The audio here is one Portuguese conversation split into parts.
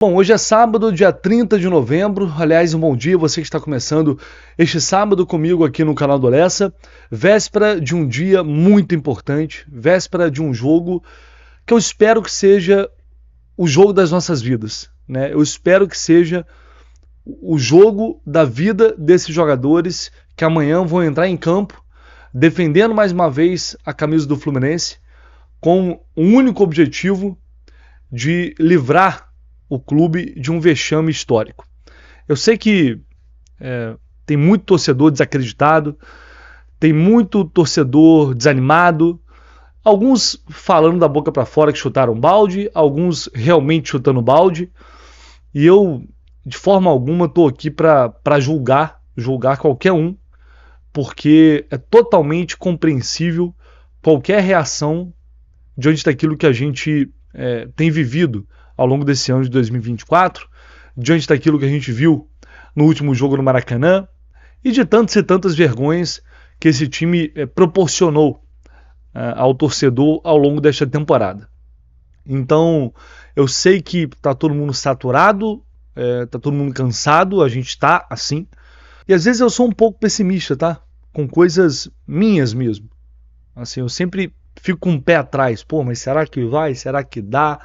Bom, hoje é sábado, dia 30 de novembro. Aliás, um bom dia, você que está começando este sábado comigo aqui no canal do Lessa. Véspera de um dia muito importante, véspera de um jogo que eu espero que seja o jogo das nossas vidas, né? Eu espero que seja o jogo da vida desses jogadores que amanhã vão entrar em campo defendendo mais uma vez a camisa do Fluminense com o único objetivo de livrar o clube de um vexame histórico. Eu sei que tem muito torcedor desacreditado, tem muito torcedor desanimado, alguns falando da boca para fora que chutaram balde, alguns realmente chutando balde, e eu, de forma alguma, estou aqui para julgar qualquer um, porque é totalmente compreensível qualquer reação diante daquilo que a gente tem vivido ao longo desse ano de 2024, diante daquilo que a gente viu no último jogo no Maracanã e de tantas e tantas vergonhas que esse time proporcionou ao torcedor ao longo desta temporada. Então, eu sei que está todo mundo saturado, está todo mundo cansado, a gente está assim, e às vezes eu sou um pouco pessimista, tá? Com coisas minhas mesmo. Assim, eu sempre fico com o pé atrás, mas será que vai? Será que dá?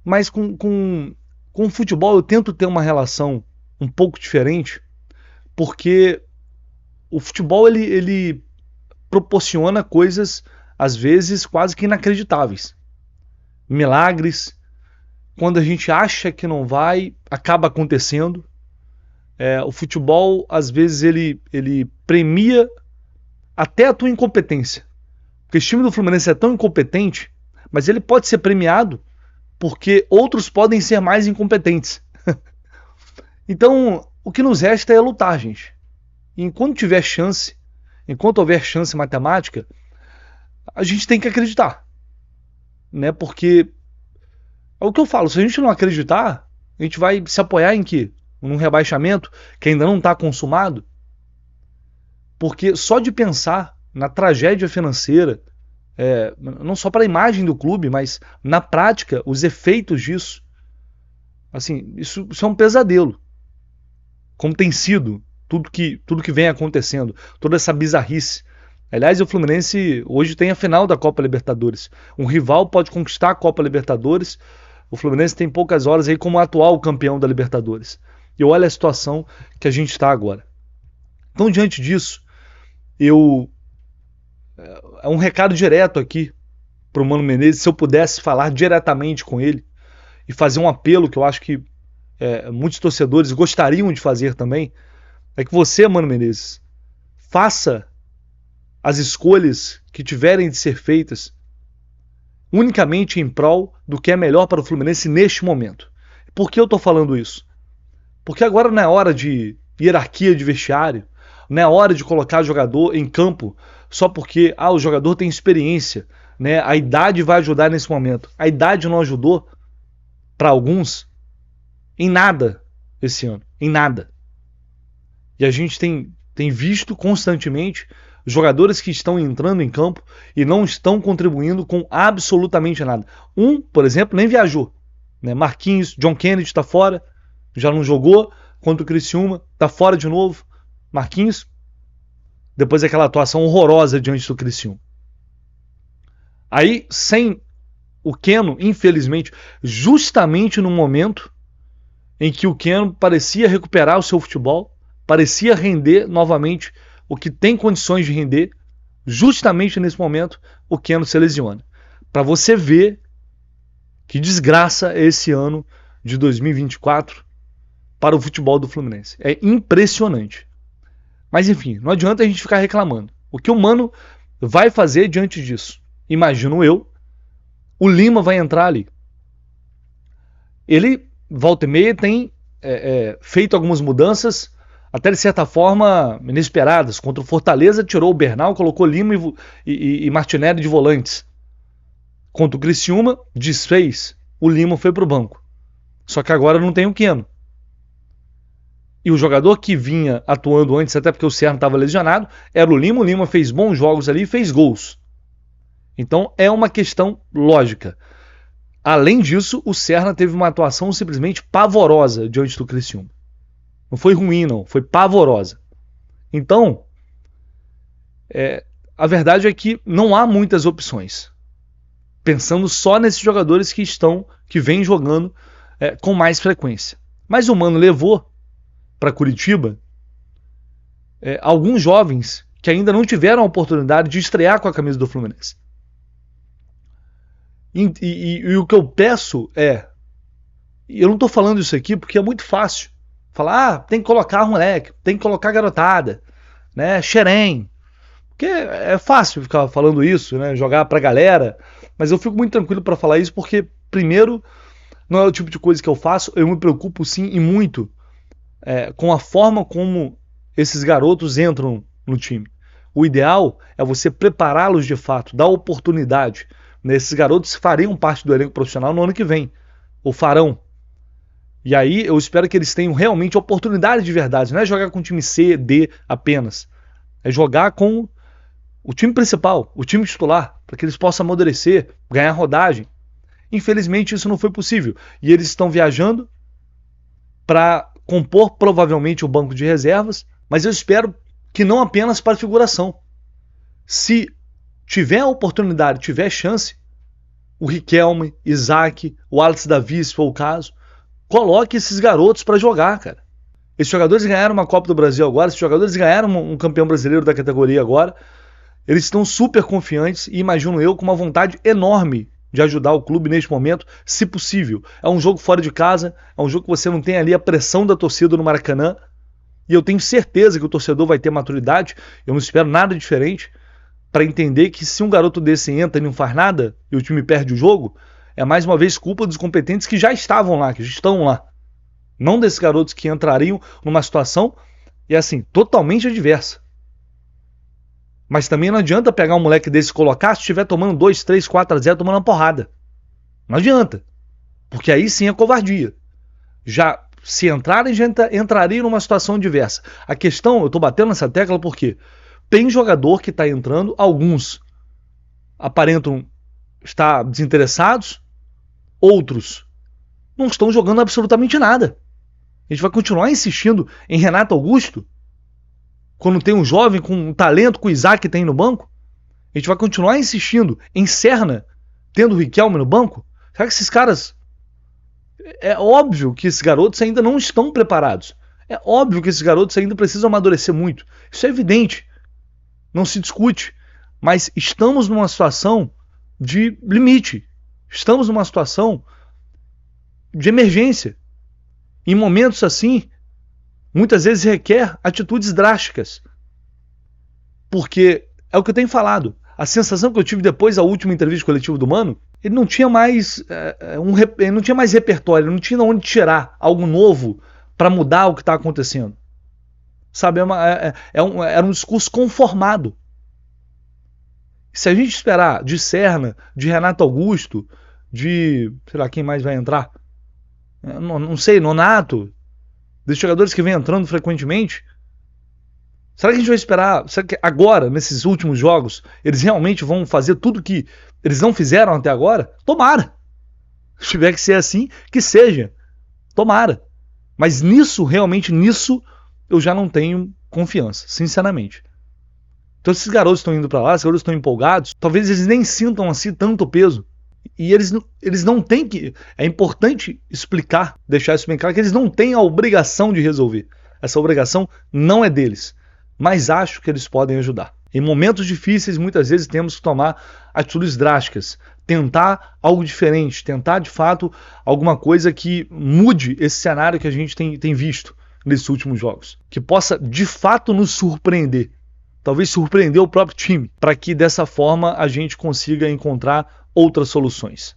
Mas com o futebol eu tento ter uma relação um pouco diferente, porque o futebol ele proporciona coisas, às vezes, quase que inacreditáveis. Milagres. Quando a gente acha que não vai, acaba acontecendo. O futebol, às vezes, ele premia até a tua incompetência. Porque esse time do Fluminense é tão incompetente, mas ele pode ser premiado porque outros podem ser mais incompetentes. Então, o que nos resta é lutar, gente. E enquanto houver chance matemática, a gente tem que acreditar. Né? Porque é o que eu falo, se a gente não acreditar, a gente vai se apoiar em quê? Num rebaixamento que ainda não está consumado? Porque só de pensar na tragédia financeira, não só para a imagem do clube, mas na prática, os efeitos disso, assim, isso é um pesadelo. Como tem sido tudo que vem acontecendo, toda essa bizarrice. Aliás, o Fluminense hoje tem a final da Copa Libertadores. Um rival pode conquistar a Copa Libertadores. O Fluminense tem poucas horas aí como atual campeão da Libertadores. E olha a situação que a gente está agora. Então, diante disso, é um recado direto aqui para o Mano Menezes, se eu pudesse falar diretamente com ele e fazer um apelo que eu acho que muitos torcedores gostariam de fazer também, é que você, Mano Menezes, faça as escolhas que tiverem de ser feitas unicamente em prol do que é melhor para o Fluminense neste momento. Por que eu estou falando isso? Porque agora não é hora de hierarquia de vestiário, não é hora de colocar jogador em campo só porque o jogador tem experiência, né? A idade vai ajudar nesse momento. A idade não ajudou para alguns em nada esse ano, em nada. E a gente tem visto constantemente jogadores que estão entrando em campo e não estão contribuindo com absolutamente nada. Por exemplo, nem viajou, né? Marquinhos, John Kennedy está fora, já não jogou contra o Criciúma, está fora de novo. Marquinhos, depois daquela atuação horrorosa diante do Criciúma. Aí, sem o Keno, infelizmente, justamente no momento em que o Keno parecia recuperar o seu futebol, parecia render novamente o que tem condições de render, justamente nesse momento o Keno se lesiona. Para você ver que desgraça é esse ano de 2024 para o futebol do Fluminense. É impressionante. Mas enfim, não adianta a gente ficar reclamando. O que o Mano vai fazer diante disso? Imagino eu, o Lima vai entrar ali. Ele, volta e meia, tem feito algumas mudanças, até de certa forma inesperadas. Contra o Fortaleza, tirou o Bernal, colocou Lima e Martinelli de volantes. Contra o Criciúma, desfez. O Lima foi para o banco. Só que agora não tem o Keno. E o jogador que vinha atuando antes, até porque o Serno estava lesionado, era o Lima. O Lima fez bons jogos ali e fez gols. Então é uma questão lógica. Além disso, o Serna teve uma atuação simplesmente pavorosa diante do Criciúma. Não foi ruim, não. Foi pavorosa. Então, a verdade é que não há muitas opções. Pensando só nesses jogadores que vêm jogando com mais frequência. Mas o Mano levou para Curitiba alguns jovens que ainda não tiveram a oportunidade de estrear com a camisa do Fluminense. E o que eu peço eu não estou falando isso aqui porque é muito fácil falar, tem que colocar moleque, tem que colocar garotada, né, xerém, porque é fácil ficar falando isso, né, jogar pra galera, mas eu fico muito tranquilo para falar isso porque, primeiro, não é o tipo de coisa que eu faço, eu me preocupo sim e muito com a forma como esses garotos entram no time. O ideal é você prepará-los de fato, dar oportunidade. Esses garotos fariam parte do elenco profissional no ano que vem, ou farão. E aí eu espero que eles tenham realmente oportunidade de verdade, não é jogar com o time C, D apenas. É jogar com o time principal, o time titular, para que eles possam amadurecer, ganhar rodagem. Infelizmente isso não foi possível. E eles estão viajando para compor provavelmente o banco de reservas, mas eu espero que não apenas para figuração. Se tiver a oportunidade, tiver chance, o Riquelme, Isaac, o Alex Davi, se for o caso, coloque esses garotos para jogar, cara. Esses jogadores ganharam uma Copa do Brasil agora, esses jogadores ganharam um campeão brasileiro da categoria agora, eles estão super confiantes e imagino eu com uma vontade enorme de ajudar o clube neste momento, se possível. É um jogo fora de casa, é um jogo que você não tem ali a pressão da torcida no Maracanã, e eu tenho certeza que o torcedor vai ter maturidade, eu não espero nada diferente, para entender que se um garoto desse entra e não faz nada, e o time perde o jogo, é mais uma vez culpa dos competentes que já estavam lá, que já estão lá. Não desses garotos que entrariam numa situação, e assim, totalmente adversa. Mas também não adianta pegar um moleque desse e colocar se estiver tomando 2, 3, 4-0, tomando uma porrada. Não adianta. Porque aí sim é covardia. Já se entrarem, já entrariam numa situação adversa. A questão, eu estou batendo nessa tecla porque tem jogador que está entrando, alguns aparentam estar desinteressados, outros não estão jogando absolutamente nada. A gente vai continuar insistindo em Renato Augusto, quando tem um jovem com um talento que o Isaac tem no banco. A gente vai continuar insistindo em Serna, tendo o Riquelme no banco. Será que esses caras... É óbvio que esses garotos ainda não estão preparados. É óbvio que esses garotos ainda precisam amadurecer muito. Isso é evidente. Não se discute. Mas estamos numa situação de limite. Estamos numa situação de emergência. Em momentos assim, muitas vezes requer atitudes drásticas. Porque é o que eu tenho falado. A sensação que eu tive depois da última entrevista coletiva do Mano, ele não tinha mais ele não tinha mais repertório, ele não tinha onde tirar algo novo para mudar o que está acontecendo. Sabe, era um discurso conformado. Se a gente esperar de Serna, de Renato Augusto, de, sei lá, quem mais vai entrar? Não sei, Nonato, desses jogadores que vêm entrando frequentemente, será que a gente vai esperar? Será que agora, nesses últimos jogos, eles realmente vão fazer tudo que eles não fizeram até agora? Tomara! Se tiver que ser assim, que seja. Tomara. Mas realmente nisso, eu já não tenho confiança, sinceramente. Então esses garotos estão indo para lá, esses garotos estão empolgados, talvez eles nem sintam assim tanto peso. E eles não têm que... É importante explicar, deixar isso bem claro, que eles não têm a obrigação de resolver. Essa obrigação não é deles. Mas acho que eles podem ajudar. Em momentos difíceis, muitas vezes temos que tomar atitudes drásticas. Tentar algo diferente. Tentar, de fato, alguma coisa que mude esse cenário que a gente tem visto nesses últimos jogos. Que possa, de fato, nos surpreender. Talvez surpreender o próprio time. Para que, dessa forma, a gente consiga encontrar outras soluções.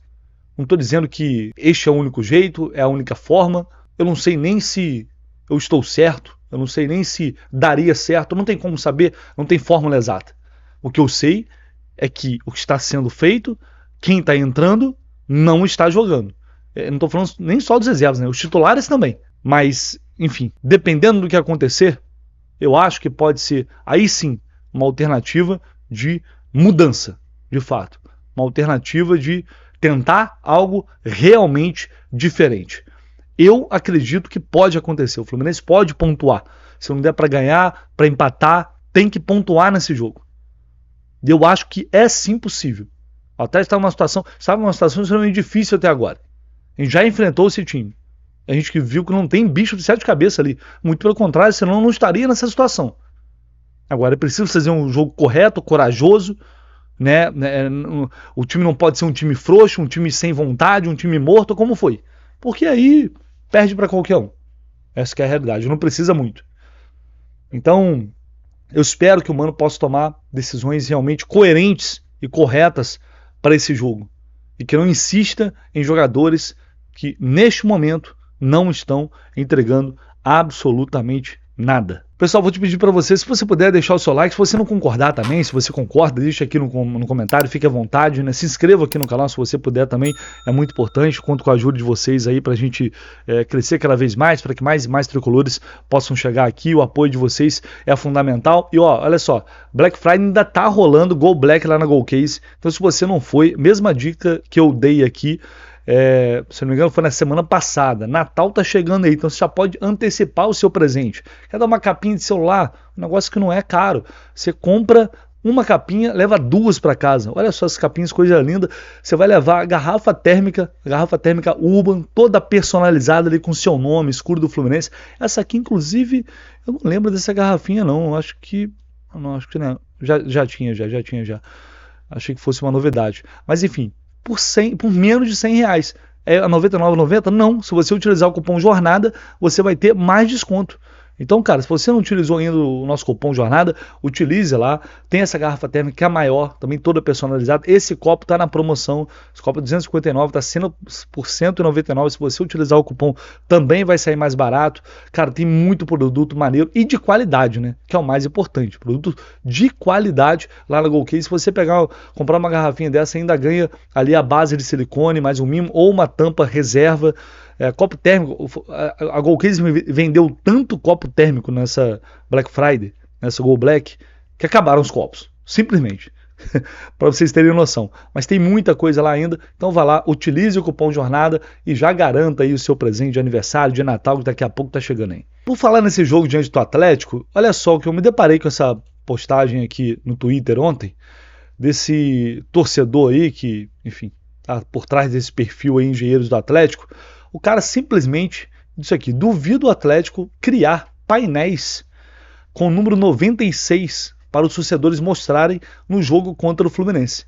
Não estou dizendo que este é o único jeito, é a única forma. Eu não sei nem se eu estou certo. Eu não sei nem se daria certo, não tem como saber, não tem fórmula exata. O que eu sei é que o que está sendo feito, quem está entrando, não está jogando. Eu não estou falando nem só dos reservas, né? Os titulares também. Mas, enfim, dependendo do que acontecer, eu acho que pode ser, aí sim, uma alternativa de mudança, de fato. Uma alternativa de tentar algo realmente diferente. Eu acredito que pode acontecer. O Fluminense pode pontuar. Se não der para ganhar, para empatar, tem que pontuar nesse jogo. E eu acho que é sim possível. O Atlético estava numa situação extremamente difícil até agora. A gente já enfrentou esse time. A gente que viu que não tem bicho de sete cabeças ali. Muito pelo contrário, senão não estaria nessa situação. Agora é preciso fazer um jogo correto, corajoso, né? O time não pode ser um time frouxo, um time sem vontade, um time morto, como foi. Porque aí perde para qualquer um. Essa que é a realidade. Não precisa muito. Então, eu espero que o Mano possa tomar decisões realmente coerentes e corretas para esse jogo. E que não insista em jogadores que, neste momento, não estão entregando absolutamente nada. Pessoal, vou te pedir para você, se você puder deixar o seu like, se você não concordar também, se você concorda, deixa aqui no comentário, fique à vontade, né? Se inscreva aqui no canal se você puder também, é muito importante, conto com a ajuda de vocês aí pra gente crescer cada vez mais, para que mais e mais tricolores possam chegar aqui, o apoio de vocês é fundamental. E ó, olha só, Black Friday ainda tá rolando Go Black lá na Golcase, então se você não foi, mesma dica que eu dei aqui, se não me engano foi na semana passada. Natal tá chegando aí, então você já pode antecipar o seu presente. Quer dar uma capinha de celular? Um negócio que não é caro. Você compra uma capinha, leva duas para casa. Olha só essas capinhas, coisa linda. Você vai levar a garrafa térmica Urban, toda personalizada ali com seu nome, escudo do Fluminense. Essa aqui, inclusive, eu não lembro dessa garrafinha não. Acho que não. Já tinha. Achei que fosse uma novidade. Mas enfim, por menos de R$100. É a R$ 99,90? Não. Se você utilizar o cupom JORNADA, você vai ter mais desconto. Então, cara, se você não utilizou ainda o nosso cupom JORNADA, utilize lá. Tem essa garrafa térmica que é a maior, também toda personalizada. Esse copo está na promoção. Esse copo é 259, está sendo por R$199. Se você utilizar o cupom, também vai sair mais barato. Cara, tem muito produto maneiro e de qualidade, né? Que é o mais importante. Produto de qualidade lá na Golcase. Se você comprar uma garrafinha dessa, ainda ganha ali a base de silicone, mais um mimo ou uma tampa reserva. Copo térmico, a Golcase vendeu tanto copo térmico nessa Black Friday, nessa Go Black, que acabaram os copos, simplesmente, para vocês terem noção. Mas tem muita coisa lá ainda, então vá lá, utilize o cupom JORNADA e já garanta aí o seu presente de aniversário, de Natal, que daqui a pouco tá chegando aí. Por falar nesse jogo diante do Atlético, olha só que eu me deparei com essa postagem aqui no Twitter ontem, desse torcedor aí que, enfim, tá por trás desse perfil aí, Engenheiros do Atlético. O cara simplesmente disse aqui: duvido o Atlético criar painéis com o número 96 para os torcedores mostrarem no jogo contra o Fluminense.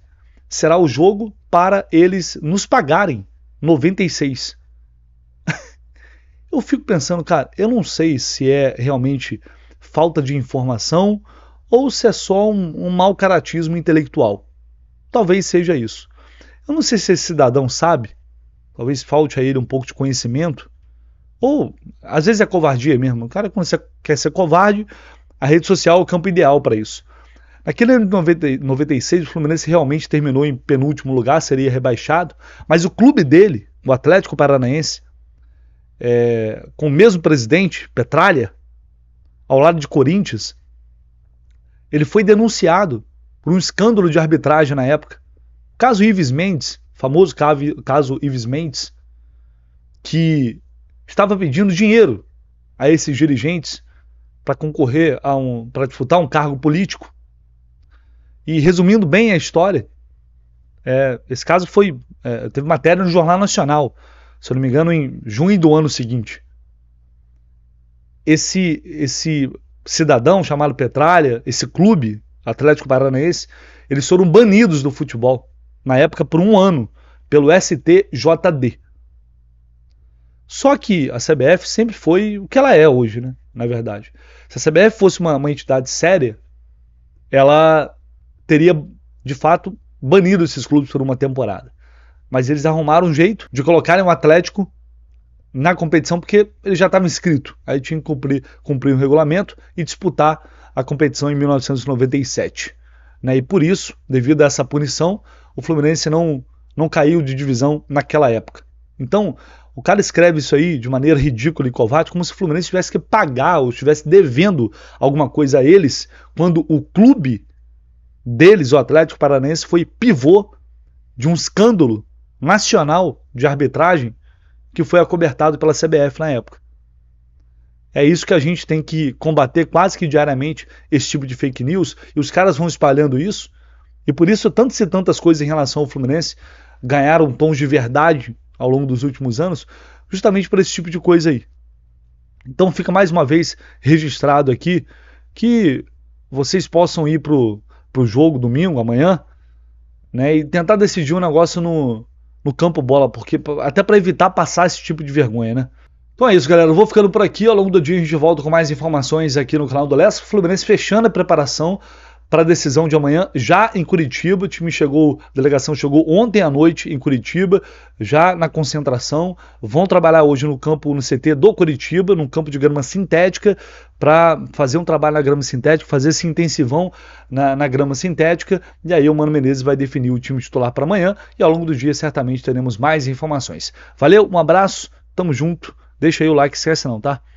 Será o jogo para eles nos pagarem 96. Eu fico pensando, cara, eu não sei se é realmente falta de informação ou se é só um mau caratismo intelectual. Talvez seja isso. Eu não sei se esse cidadão sabe. Talvez falte a ele um pouco de conhecimento. Ou, às vezes é covardia mesmo. O cara, quando você quer ser covarde, a rede social é o campo ideal para isso. Naquele ano de 96, o Fluminense realmente terminou em penúltimo lugar, seria rebaixado. Mas o clube dele, o Atlético Paranaense, com o mesmo presidente, Petralha, ao lado de Corinthians, ele foi denunciado por um escândalo de arbitragem na época. O caso Ives Mendes, famoso caso Ives Mendes, que estava pedindo dinheiro a esses dirigentes para concorrer para disputar um cargo político. E resumindo bem a história, esse caso teve matéria no Jornal Nacional, se eu não me engano, em junho do ano seguinte. Esse cidadão chamado Petralha, esse clube, Atlético Paranaense, eles foram banidos do futebol. Na época, por 1 ano, pelo STJD. Só que a CBF sempre foi o que ela é hoje, né? Na verdade. Se a CBF fosse uma entidade séria, ela teria, de fato, banido esses clubes por uma temporada. Mas eles arrumaram um jeito de colocarem o Atlético na competição, porque ele já estava inscrito. Aí tinha que cumprir o regulamento e disputar a competição em 1997. Né? E por isso, devido a essa punição, o Fluminense não caiu de divisão naquela época. Então, o cara escreve isso aí de maneira ridícula e covarde, como se o Fluminense tivesse que pagar ou estivesse devendo alguma coisa a eles, quando o clube deles, o Atlético Paranaense, foi pivô de um escândalo nacional de arbitragem que foi acobertado pela CBF na época. É isso que a gente tem que combater quase que diariamente, esse tipo de fake news, e os caras vão espalhando isso, e por isso tantas e tantas coisas em relação ao Fluminense ganharam tons de verdade ao longo dos últimos anos, justamente por esse tipo de coisa aí. Então fica mais uma vez registrado aqui que vocês possam ir pro jogo domingo, amanhã, né, e tentar decidir um negócio no campo bola, porque até para evitar passar esse tipo de vergonha, né? Então é isso, galera. Eu vou ficando por aqui. Ao longo do dia a gente volta com mais informações aqui no canal do Lessa. Fluminense fechando a preparação para a decisão de amanhã, já em Curitiba. O time chegou, a delegação chegou ontem à noite em Curitiba, já na concentração. Vão trabalhar hoje no campo, no CT do Curitiba, num campo de grama sintética, para fazer um trabalho na grama sintética, fazer esse intensivão na grama sintética. E aí o Mano Menezes vai definir o time titular para amanhã. E ao longo do dia certamente teremos mais informações. Valeu, um abraço, tamo junto. Deixa aí o like, esquece não, tá?